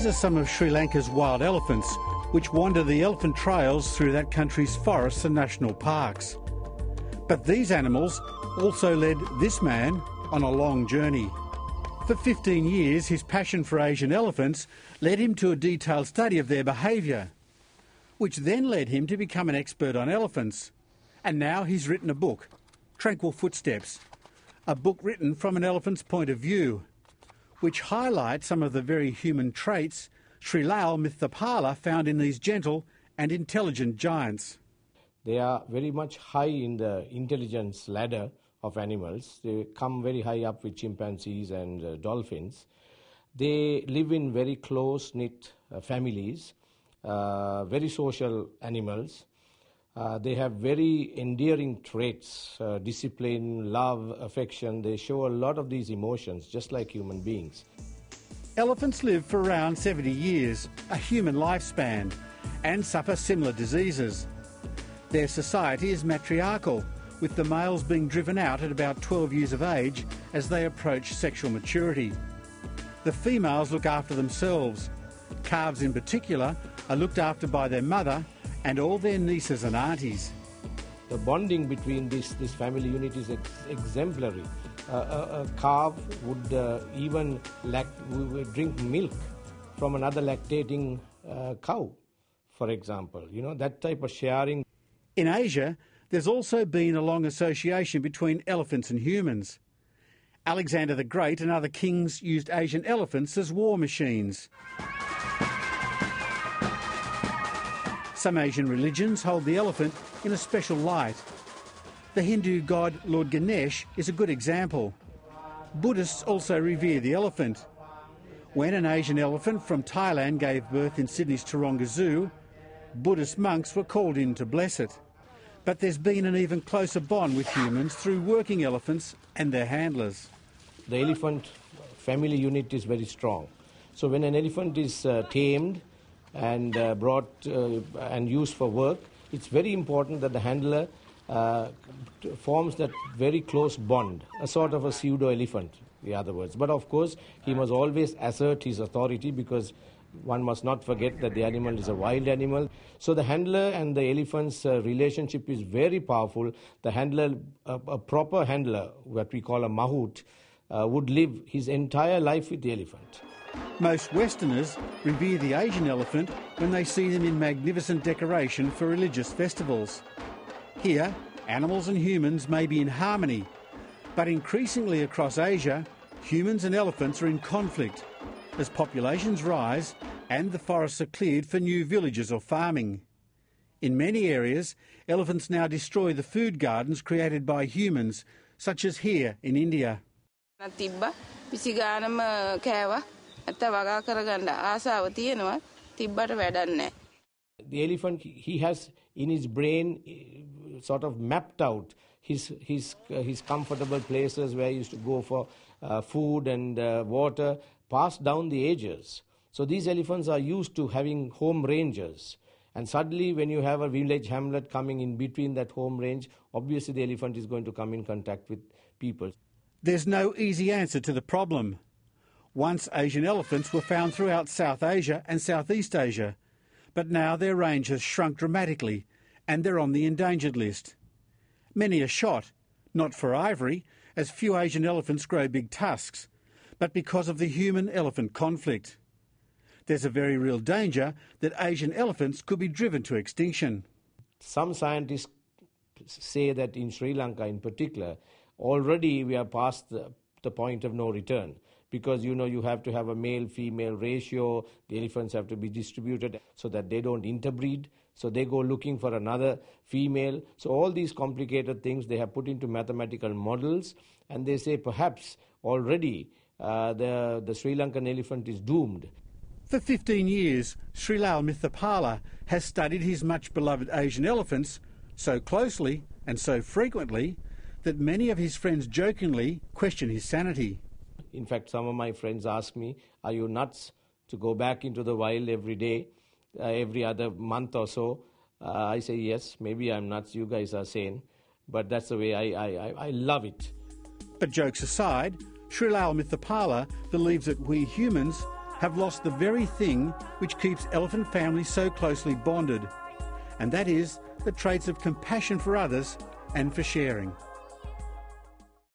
These are some of Sri Lanka's wild elephants, which wander the elephant trails through that country's forests and national parks. But these animals also led this man on a long journey. For 15 years, his passion for Asian elephants led him to a detailed study of their behaviour, which then led him to become an expert on elephants. And now he's written a book, Tranquil Footsteps, a book written from an elephant's point of view, which highlights some of the very human traits Srilal Miththapala found in these gentle and intelligent giants. They are very much high in the intelligence ladder of animals. They come very high up with chimpanzees and dolphins. They live in very close-knit families, very social animals. They have very endearing traits, discipline, love, affection. They show a lot of these emotions, just like human beings. Elephants live for around 70 years, a human lifespan, and suffer similar diseases. Their society is matriarchal, with the males being driven out at about 12 years of age as they approach sexual maturity. The females look after themselves. Calves in particular are looked after by their mother and all their nieces and aunties. The bonding between this family unit is exemplary. A calf would even would drink milk from another lactating cow, for example. You know, that type of sharing. In Asia, there's also been a long association between elephants and humans. Alexander the Great and other kings used Asian elephants as war machines. Some Asian religions hold the elephant in a special light. The Hindu god Lord Ganesh is a good example. Buddhists also revere the elephant. When an Asian elephant from Thailand gave birth in Sydney's Taronga Zoo, Buddhist monks were called in to bless it. But there's been an even closer bond with humans through working elephants and their handlers. The elephant family unit is very strong. So when an elephant is tamed and brought and used for work, it's very important that the handler forms that very close bond, a sort of a pseudo-elephant, in other words. But of course, he must always assert his authority, because one must not forget that the animal is a wild animal. So the handler and the elephant's relationship is very powerful. The handler, a proper handler, what we call a mahout, would live his entire life with the elephant. Most Westerners revere the Asian elephant when they see them in magnificent decoration for religious festivals. Here, animals and humans may be in harmony, but increasingly across Asia, humans and elephants are in conflict as populations rise and the forests are cleared for new villages or farming. In many areas, elephants now destroy the food gardens created by humans, such as here in India. The elephant, he has in his brain sort of mapped out his comfortable places where he used to go for food and water, passed down the ages. So these elephants are used to having home rangers. And suddenly when you have a village hamlet coming in between that home range, obviously the elephant is going to come in contact with people. There's no easy answer to the problem. Once Asian elephants were found throughout South Asia and Southeast Asia, but now their range has shrunk dramatically and they're on the endangered list. Many are shot, not for ivory, as few Asian elephants grow big tusks, but because of the human-elephant conflict. There's a very real danger that Asian elephants could be driven to extinction. Some scientists say that in Sri Lanka in particular, already we are past the point of no return, because you have to have a male-female ratio. The elephants have to be distributed so that they don't interbreed. So they go looking for another female. So all these complicated things they have put into mathematical models, and they say perhaps already the Sri Lankan elephant is doomed. For 15 years, Srilal Miththapala has studied his much-beloved Asian elephants so closely and so frequently that many of his friends jokingly question his sanity. In fact, some of my friends ask me, are you nuts to go back into the wild every day, every other month or so? I say, yes, maybe I'm nuts, you guys are sane, but that's the way I love it. But jokes aside, Srilal Miththapala believes that we humans have lost the very thing which keeps elephant families so closely bonded, and that is the traits of compassion for others and for sharing.